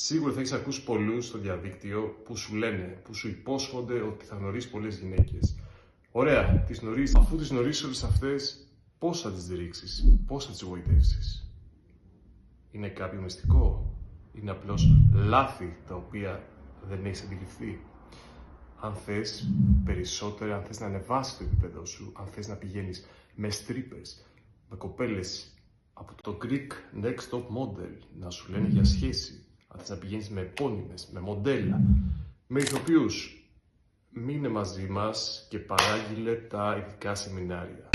Σίγουρα θα έχεις ακούσει πολλούς στο διαδίκτυο που σου λένε, που σου υπόσχονται ότι θα γνωρίσεις πολλές γυναίκες. Ωραία, τις γνωρίσεις. Αφού τις γνωρίσεις όλες αυτές, πώς θα τις ρίξεις, πώς θα τις γοητεύσεις? Είναι κάποιο μυστικό? Είναι απλώς λάθη τα οποία δεν έχεις αντιληφθεί? Αν θες περισσότερα, αν θες να ανεβάσεις το επίπεδο σου, αν θες να πηγαίνεις με στρίπες, με κοπέλες από το Greek Next Top Model, να σου λένε για σχέση, αν θες να πηγαίνεις με επώνυμες, με μοντέλα, με ηθοποιούς, μείνε μαζί μας και παράγγειλε τα ειδικά σεμινάρια.